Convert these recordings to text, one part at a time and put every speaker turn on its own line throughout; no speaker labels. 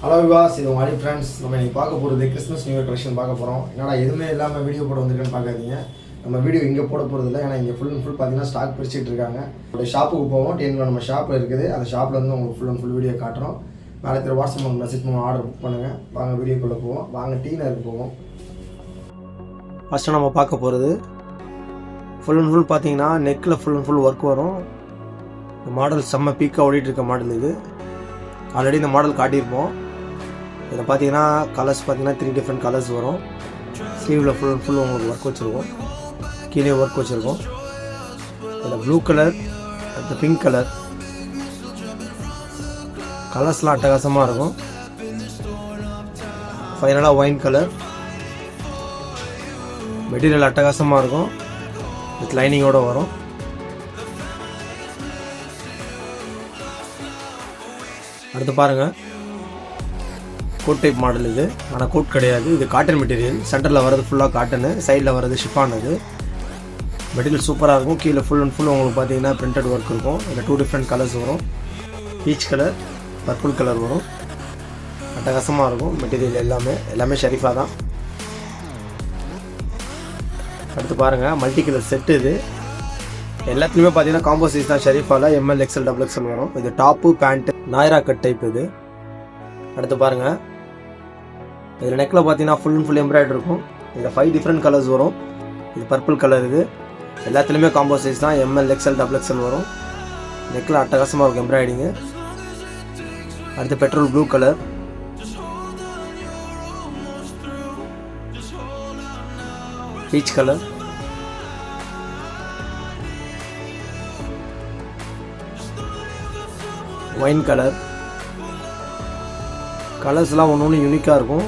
Hello விவாஸ், இது உங்கள் friends. நம்ம இன்றைக்கி பார்க்க போகிறது கிறிஸ்மஸ் நியூ இயர் கலெக்ஷன் பார்க்க போகிறோம். ஏன்னா எதுவுமே இல்லாமல் வீடியோ போட வந்திருக்குன்னு பார்க்காதீங்க. நம்ம வீடியோ இங்கே போட போகிறது இல்லை. ஏன்னா இங்கே ஃபுல் அண்ட் ஃபுல் பார்த்தீங்கன்னா ஸ்டாக் பிரிச்சுட்டு இருக்காங்க. ஒரு ஷாப்புக்கு போவோம். டென்னில் நம்ம ஷாப்பில் இருக்குது. அந்த ஷாப்பில் வந்து உங்களுக்கு ஃபுல் அண்ட் ஃபுல் வீடியோ காட்டுறோம். நாளைக்கு வாட்ஸ்அப் உங்களுக்கு மெசேஜ் பண்ணுவோம், ஆர்டர் புக் பண்ணுங்கள். வாங்க வீடியோக்குள்ளே போவோம். வாங்க டீனருக்கு போவோம். ஃபஸ்ட்டு நம்ம பார்க்க போகிறது ஃபுல் அண்ட் ஃபுல் பார்த்தீங்கன்னா நெக்கில் ஃபுல் அண்ட் ஃபுல் ஒர்க் வரும். இந்த மாடல் செம்ம பீக்காக ஓடிட்டு இருக்க மாடல் இது. ஆல்ரெடி இந்த மாடல் காட்டியிருப்போம். இதில் பார்த்தீங்கன்னா கலர்ஸ் பார்த்தீங்கன்னா 3 டிஃப்ரெண்ட் கலர்ஸ் வரும். ஸ்லீவில் ஃபுல் அண்ட் ஃபுல் உங்களுக்கு ஒர்க் வச்சுருக்கோம். கீழே ஒர்க் வச்சுருக்கோம். இதில் ப்ளூ கலர், அடுத்து பிங்க் கலர், கலர்ஸ்லாம் அட்டகாசமாக இருக்கும். ஃபைனலாக ஒயின் கலர். மெட்டீரியல் அட்டகாசமாக இருக்கும். வித் லைனிங்கோடு வரும். அடுத்து பாருங்கள், கோட் டைப் மாடல் இது. ஆனால் கோட் கிடையாது, இது காட்டன் மெட்டீரியல். சென்டரில் வர்றது ஃபுல்லாக காட்டனு, சைடில் வர்றது ஷிஃபான். அது மெட்டீரியல் சூப்பராக இருக்கும். கீழே ஃபுல் அண்ட் ஃபுல் உங்களுக்கு பார்த்தீங்கன்னா பிரிண்டட் ஒர்க் இருக்கும். இதில் 2 டிஃப்ரெண்ட் கலர்ஸ் வரும். பீச் கலர், பர்பிள் கலர் வரும். அட்டகாசமாக இருக்கும். மெட்டீரியல் எல்லாமே ஷெரீஃபா தான். அடுத்து பாருங்கள், மல்டி கலர் செட்டு இது. எல்லாத்துலேயுமே பார்த்தீங்கன்னா காம்போ சைஸ் தான். ஷெரீஃபாவில் ML XL XXL வரும். இது டாப்பு பேண்ட்டு நாயரா கட் டைப் இது. அடுத்து பாருங்கள், இதில் நெக்கில் பார்த்தீங்கன்னா ஃபுல் அண்ட் ஃபுல் எம்ப்ராய்டரி இருக்கும். இதில் 5 டிஃப்ரெண்ட் கலர்ஸ் வரும். இது பர்பிள் கலர் இது. எல்லாத்துலேயுமே காம்போ சைஸ் தான். ML XL XXL வரும். நெக்கில் அட்டகாசமாக இருக்கும் எம்ப்ராய்டிங்கு. அடுத்து petrol blue colour, peach colour, wine colour. கலர்ஸ்லாம் ஒன்று யூனிக்காக இருக்கும்.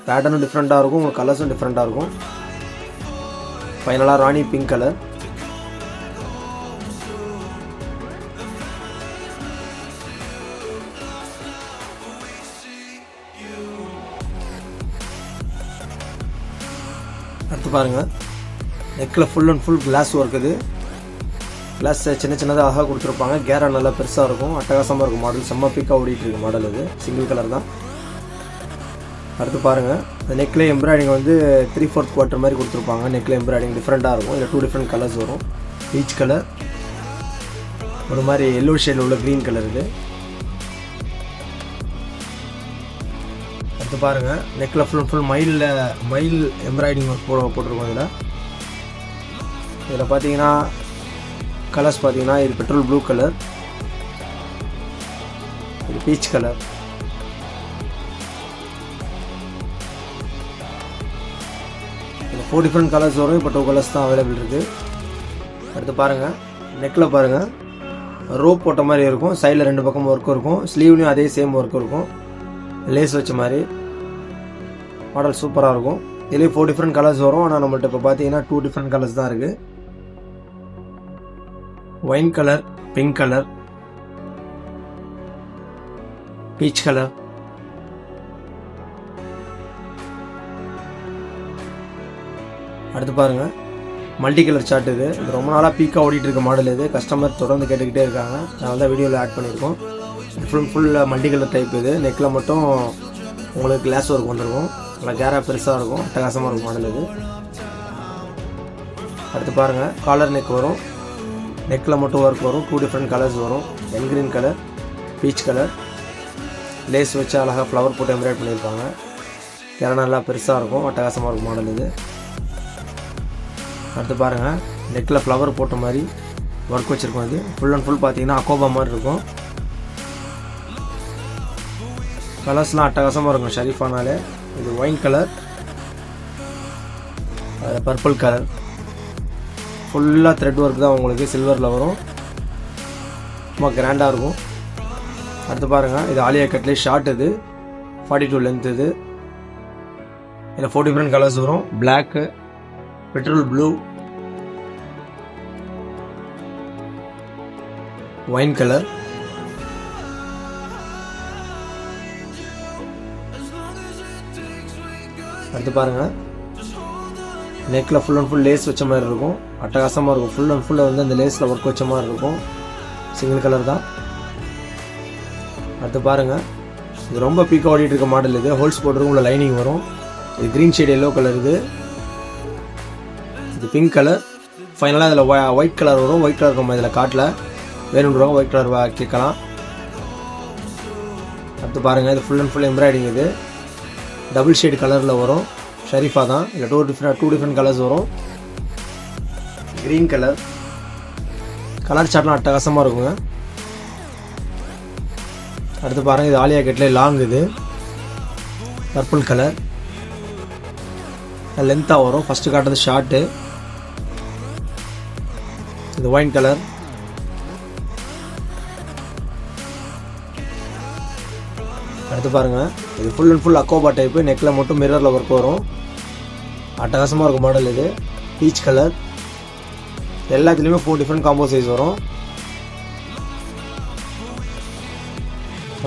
பேட்டர்னும் டிஃப்ரெண்ட்டாக இருக்கும். உங்களுக்கு கலர்ஸும் டிஃப்ரெண்ட்டாக இருக்கும். ஃபைனலாக ராணி பிங்க் கலர். அடுத்து பாருங்கள், நெக்கில் full and full glass work இது. கிளாஸ் சின்னதாக அழகாக கொடுத்துருப்பாங்க. கேரா நல்லா பெருசாக இருக்கும். அட்டகாசமாக இருக்கும். மாடல் செம்ம பீக்காக ஓடிட்டு இருக்கு மாடல் இது. சிங்கிள் கலர் தான். அடுத்து பாருங்கள், இந்த நெக்கில் எம்ப்ராய்டிங் வந்து 3/4 குவார்ட்டர் மாதிரி கொடுத்துருப்பாங்க. நெக்கில் எம்ப்ராய்டிங் டிஃப்ரெண்ட்டாக இருக்கும். இதில் 2 டிஃப்ரெண்ட் கலர்ஸ் வரும். பீச் கலர், ஒரு மாதிரி எல்லோ ஷேடில் உள்ள க்ரீன் கலர் இது. அடுத்து பாருங்கள், நெக்கில் ஃபுல் அண்ட் ஃபுல் மயில் எம்ப்ராய்டிங் ஒர்க் போட்டிருக்கோம். இதில் பார்த்தீங்கன்னா கலர்ஸ் பார்த்தீங்கன்னா இது பெட்ரோல் ப்ளூ கலர், இது பீச் கலர், இதில் 4 டிஃப்ரெண்ட் கலர்ஸ் வரும். இப்போ 2 கலர்ஸ் தான் அவைலபிள் இருக்குது. அடுத்து பாருங்கள், நெக்கில் பாருங்கள் ரோப் போட்ட மாதிரி இருக்கும். சைடில் 2 பக்கம் ஒர்க் இருக்கும். ஸ்லீவ்லேயும் அதே சேம் ஒர்க் இருக்கும். லேஸ் வச்ச மாதிரி மாடல் சூப்பராக இருக்கும். இதுலேயே 4 டிஃப்ரெண்ட் கலர்ஸ் வரும். ஆனால் நம்மள்ட்ட இப்போ பார்த்தீங்கன்னா 2 டிஃப்ரெண்ட் கலர்ஸ் தான் இருக்குது. Wine colour, pink colour, peach colour. அடுத்து பாருங்க, மல்டி கலர் சார்ட் இது. இது ரொம்ப நாளாக பீக்காக ஓடிட்டு இருக்க மாடல் இது. கஸ்டமர் தொடர்ந்து கேட்டுக்கிட்டே இருக்காங்க. அதனால தான் வீடியோவில் ஆட் பண்ணியிருக்கோம். ஃபுல்லாக மல்டி கலர் டைப் இது. நெக்கில் மட்டும் உங்களுக்கு கிளாஸ் ஒர்க் வந்துருக்கும். நல்லா கேரா பெருசாக இருக்கும். அட்டகாசமாக இருக்கும் மாடல் இது. அடுத்து பாருங்கள், காலர் நெக் வரும். நெக்கில் மட்டும் ஒர்க் வரும். 2 டிஃப்ரெண்ட் கலர்ஸ் வரும். Green colour, peach colour. Lace வச்சு அழகாக ஃப்ளவர் போட்டு எம்ப்ராய்ட் பண்ணியிருப்பாங்க. கேரா நல்லா பெருசாக இருக்கும். அட்டகாசமாக இருக்கும் மாடல் இது. அடுத்து பாருங்கள், நெக்கில் ஃப்ளவர் போட்ட மாதிரி ஒர்க் வச்சுருக்கோம். இது ஃபுல் அண்ட் ஃபுல் பார்த்தீங்கன்னா அக்கோபா மாதிரி இருக்கும். கலர்ஸ்லாம் அட்டகாசமாக இருக்கும் ஷெரீஃபானாலே. இது ஒயின் கலர், அதில் பர்பிள் கலர். ஃபுல்லாக த்ரெட் ஒர்க் தான் உங்களுக்கு. சில்வரில் வரும். ரொம்ப கிராண்டாக இருக்கும். அடுத்து பாருங்கள், இது ஆலியா கட்லேயே ஷார்ட். இது 42 லென்த் இது. இதில் 4 டிஃப்ரெண்ட் கலர்ஸ் வரும். Black, petrol blue, wine colour. அடுத்து பாருங்கள், நெக்கில் ஃபுல் அண்ட் ஃபுல் லேஸ் வச்ச மாதிரி இருக்கும். அட்டகாசமாக இருக்கும். ஃபுல் அண்ட் ஃபுல்லாக வந்து அந்த லேஸில் ஒர்க் வச்ச மாதிரி இருக்கும். சிங்கிள் கலர் தான். அடுத்து பாருங்கள், இது ரொம்ப பீக்காக ஓடிட்டு இருக்க மாடல். இது ஹோல்ஸ் போட்டிருக்கும், உள்ள லைனிங் வரும். இது க்ரீன் ஷேட் எல்லோ கலர். இது பிங்க் கலர். ஃபைனலாக இதில் ஒயிட் கலர் வரும். ஒயிட் கலர் நம்ம இதில் காட்டல, வேணுன்றவங்க ஒயிட் கலர் கேட்கலாம். அடுத்து பாருங்கள், இது ஃபுல் அண்ட் ஃபுல் எம்ப்ராய்டிங். இது டபுள் ஷேட் கலரில் வரும். ஷரீஃபா தான். இல்லை டூ டிஃப்ரெண்ட் கலர்ஸ் வரும். Green colour. கலர் சார்ட்லாம் அட்டகாசமாக இருக்குங்க. அடுத்து பாருங்கள், இது ஆலியா கட்லேயே லாங். இது பர்பிள் கலர், லென்த்தாக வரும். ஃபஸ்ட்டு காட்டுறது ஷார்ட்டு. இது ஒயின் கலர். அடுத்து பாருங்கள், இது ஃபுல் அண்ட் ஃபுல் அக்கோபா டைப்பு. நெக்கில் மட்டும் மிரரில் ஒர்க் வரும். அட்டகாசமாக இருக்கும் மாடல். இது பீச் கலர். எல்லாத்துலேயுமே 4 டிஃப்ரெண்ட் காம்போ சைஸ் வரும்.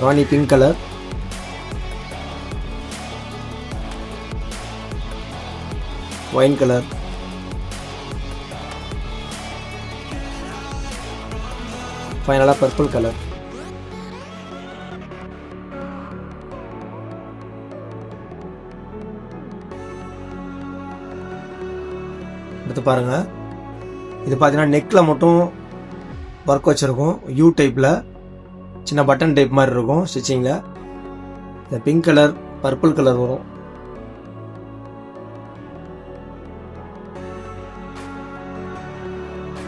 ராணி பிங்க் கலர். Wine colour. ஃபைனலாக பர்பிள் கலர். எடுத்து பாருங்கள், இது பார்த்தீங்கன்னா நெக்கில் மட்டும் ஒர்க் வச்சுருக்கும். யூ டைப்பில் சின்ன பட்டன் டைப் மாதிரி இருக்கும் ஸ்டிச்சிங்கில். இந்த பிங்க் கலர், பர்பிள் கலர் வரும்.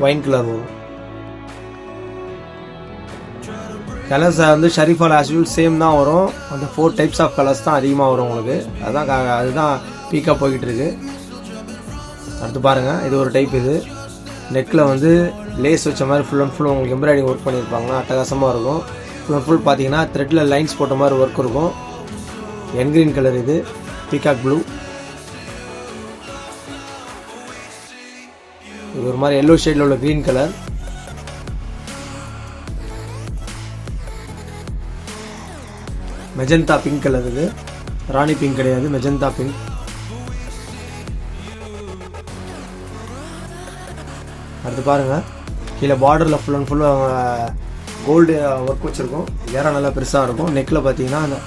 ஒயின் கலர் வரும். கலர்ஸ் வந்து ஷரீஃபால் ஆஸ் யூல் சேம் தான் வரும். அந்த 4 டைப்ஸ் ஆஃப் கலர்ஸ் தான் அதிகமாக வரும் உங்களுக்கு. அதுதான் பீக்காக போய்கிட்டு இருக்கு. அடுத்து பாருங்கள், இது ஒரு டைப். இது நெக்கில் வந்து லேஸ் வச்ச மாதிரி ஃபுல் அண்ட் ஃபுல் உங்களுக்கு எம்ப்ராய்டிங் ஒர்க் பண்ணியிருப்பாங்க. அட்டகாசமாக இருக்கும். ஃபுல் அண்ட் ஃபுல் பார்த்தீங்கன்னா த்ரெட்டில் லைன்ஸ் போட்ட மாதிரி ஒர்க் இருக்கும். என்கிரீன் கலர். இது பீகாக் ப்ளூ. இது ஒரு மாதிரி எல்லோ ஷேடில் உள்ள green colour. Magenta pink colour. இது ராணி பிங்க் கிடையாது, மெஜந்தா பிங்க். அடுத்து பாருங்கள், கீழே பார்டரில் full and full gold work வச்சுருக்கோம். ஏரா நல்லா பெருசாக இருக்கும். நெக்கில் பார்த்தீங்கன்னா அந்த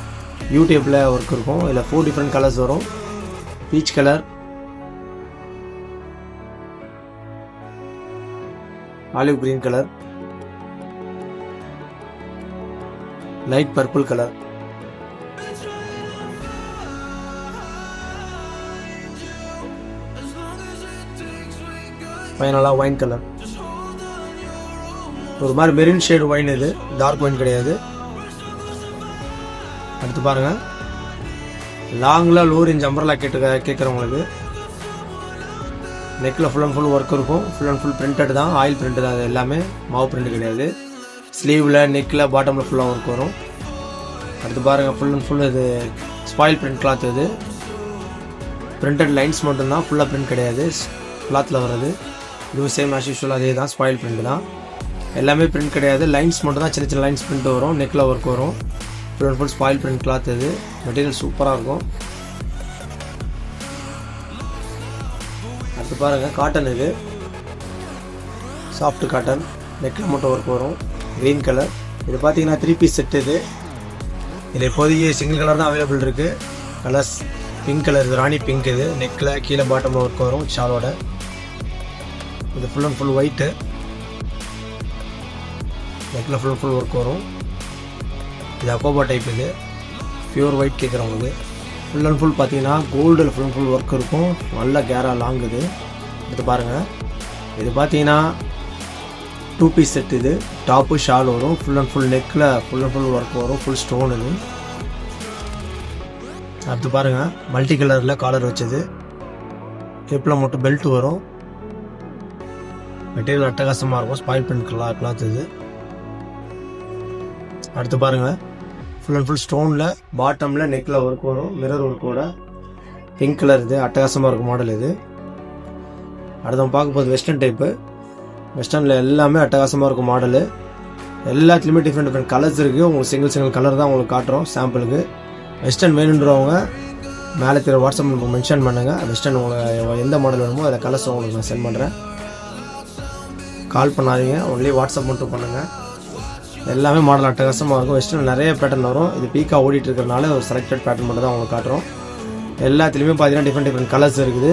யூடியூப்பில் ஒர்க் இருக்கும். இதில் 4 டிஃப்ரெண்ட் கலர்ஸ் வரும். Peach colour, olive green colour, light purple colour, ஃபைனலாக ஒயின் கலர். ஒரு மாதிரி மெரின் ஷேடு ஒயின். இது டார்க் ஒயின் கிடையாது. அடுத்து பாருங்கள், லாங்கில் லோ ரேஞ்ச் அம்பர்லா கேட்குறவங்களுக்கு நெக்கில் ஃபுல் அண்ட் ஃபுல் ஒர்க் இருக்கும். ஃபுல் அண்ட் ஃபுல் பிரிண்டட் தான், ஆயில் பிரிண்ட் தான். அது எல்லாமே மாவு பிரிண்ட் கிடையாது. ஸ்லீவில், நெக்கில், பாட்டமில் ஃபுல்லாக ஒர்க் வரும். அடுத்து பாருங்கள், ஃபுல் அண்ட் ஃபுல் இது ஸ்பாயில் பிரிண்ட் கிளாத். இது பிரிண்டட் லைன்ஸ் மட்டும்தான், ஃபுல்லாக பிரிண்ட் கிடையாது. கிளாத்தில் வர்றது இதுவும் சேம் ஆஸ் யூஷுவல் அதே தான், ஸ்பாயில் பிரிண்ட் தான். எல்லாமே பிரிண்ட் கிடையாது, லைன்ஸ் மட்டும் தான். சின்ன சின்ன லைன்ஸ் பிரிண்ட் வரும். நெக்கில் ஒர்க் வரும். Full and full spoil print cloth. இது மெட்டீரியல் சூப்பராக இருக்கும். அடுத்து பாருங்கள், காட்டன். இது சாஃப்ட் காட்டன். நெக்கில் மட்டும் ஒர்க் வரும். Green colour. இது பார்த்தீங்கன்னா 3 பீஸ் செட். இதில் இப்போதைக்கு சிங்கிள் கலர் தான் அவைலபிள் இருக்குது. Colours pink colour. இது ராணி பிங்க். இது நெக்கில் கீழே பாட்டமில் ஒர்க் வரும் ஷாலோட. இது ஃபுல் அண்ட் ஃபுல் ஒயிட்டு. நெக்கில் ஃபுல் அண்ட் ஃபுல் ஒர்க் வரும். இது அக்கோபா டைப். இது பியூர் ஒயிட் கேட்குறவங்களுக்கு. ஃபுல் அண்ட் ஃபுல் பார்த்தீங்கன்னா கோல்டில் ஃபுல் அண்ட் ஃபுல் ஒர்க் இருக்கும். நல்ல கேரா லாங். இது எடுத்து பாருங்கள், இது பார்த்தீங்கன்னா 2 பீஸ் செட். இது டாப்பு ஷால் வரும். ஃபுல் அண்ட் ஃபுல் நெக்கில் ஃபுல் அண்ட் ஃபுல் ஒர்க் வரும். Full stone. இது அடுத்து பாருங்கள், மல்டி கலரில் காலர் வச்சது. ஹிப்பில் மட்டும் பெல்ட் வரும். மெட்டீரியல் அட்டகாசமாக இருக்கும். Spoil print cloth. இது அடுத்து பாருங்கள், ஃபுல் அண்ட் ஃபுல் ஸ்டோனில் பாட்டமில் நெக்கில் ஒர்க் வரும். மிரர் ஒர்க்கோட பிங்க் கலர். இது அட்டகாசமாக இருக்கும் மாடல். இது அடுத்து நம்ம பார்க்க போகுது வெஸ்டர்ன் டைப்பு. வெஸ்டர்னில் எல்லாமே அட்டகாசமாக இருக்கும் மாடலு. எல்லாத்துலேயுமே டிஃப்ரெண்ட் கலர்ஸ் இருக்குது. உங்களுக்கு சிங்கிள் கலர் தான் உங்களுக்கு காட்டுறோம் சாம்பிளுக்கு. வெஸ்டர்ன் வேணுன்றவங்க மேலே தெரிய வாட்ஸ்அப் நம்பர் மென்ஷன் பண்ணுங்கள். வெஸ்டர்ன் உங்களுக்கு எந்த மாடல் வேணுமோ அதில் கலர்ஸ் உங்களுக்கு நான் சென்ட் பண்ணுறேன். கால் பண்ணாதீங்க, ஒன்லி வாட்ஸ்அப் மட்டும் பண்ணுங்கள்.
எல்லாமே மாடல் அட்டகாசமாக இருக்கும். வெஸ்டர்ன் நிறைய பேட்டர்ன் வரும். இது பீக்காக ஓடிட்டு இருக்கிறனால ஒரு செலக்டட் பேட்டர்ன் மட்டும் தான் உங்களுக்கு காட்டுறோம். எல்லாத்துலேயுமே பார்த்தீங்கன்னா டிஃப்ரெண்ட் கலர்ஸ் இருக்குது.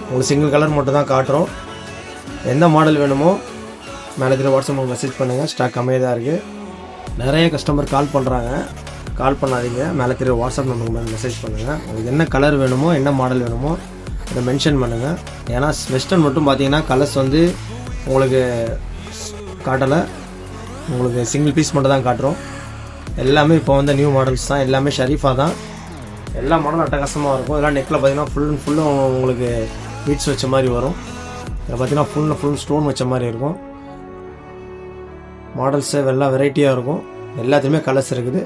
உங்களுக்கு சிங்கிள் கலர் மட்டும் தான் காட்டுறோம். எந்த மாடல் வேணுமோ மேலே தெரியும் வாட்ஸ்அப்பில் மெசேஜ் பண்ணுங்கள். ஸ்டாக் கம்மியாக தான் இருக்குது. நிறைய கஸ்டமர் கால் பண்ணுறாங்க. கால் பண்ணாதீங்க, மேலே தெரிய வாட்ஸ்அப் நம்பருக்கு மெசேஜ் பண்ணுங்கள். உங்களுக்கு என்ன கலர் வேணுமோ என்ன மாடல் வேணுமோ அதை மென்ஷன் பண்ணுங்கள். ஏன்னா வெஸ்டர்ன் மட்டும் பார்த்தீங்கன்னா கலர்ஸ் வந்து உங்களுக்கு காட்டலை, உங்களுக்கு சிங்கிள் பீஸ் மட்டும் தான் காட்டுறோம். எல்லாமே இப்போ வந்து நியூ மாடல்ஸ் தான், எல்லாமே ஷரீஃபா தான். எல்லா மாடலும் அட்டகாசமாக இருக்கும். இதெல்லாம் நெக்கில் பார்த்தீங்கன்னா ஃபுல்லும் உங்களுக்கு பீட்ஸ் வச்ச மாதிரி வரும். இதில் பார்த்தீங்கன்னா ஃபுல் ஸ்டோன் வச்ச மாதிரி இருக்கும். மாடல்ஸு எல்லாம் வெரைட்டியாக இருக்கும். எல்லாத்துலேயுமே கலர்ஸ் இருக்குது.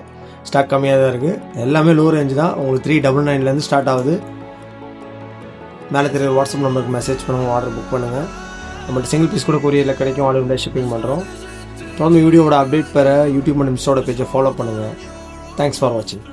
ஸ்டாக் கம்மியாக தான் இருக்குது. எல்லாமே லோ ரேஞ்சு தான். உங்களுக்கு 399 ஸ்டார்ட் ஆகுது. மேலே தெரிய வாட்ஸ்அப் நம்பருக்கு மெசேஜ் பண்ணுங்கள், ஆர்டர் புக் பண்ணுங்கள். நம்மள்ட்ட சிங்கிள் பீஸ் கூட கொரியரில் கிடைக்கும். ஆல் இண்டியா ஷிப்பிங் பண்ணுறோம். தொடர்ந்து வீடியோவோட அப்டேட் பெற யூடியூப் மற்றும் இன்ஸ்டாவோட பேஜை ஃபாலோ பண்ணுங்கள். தேங்க்ஸ் ஃபார் வாட்சிங்.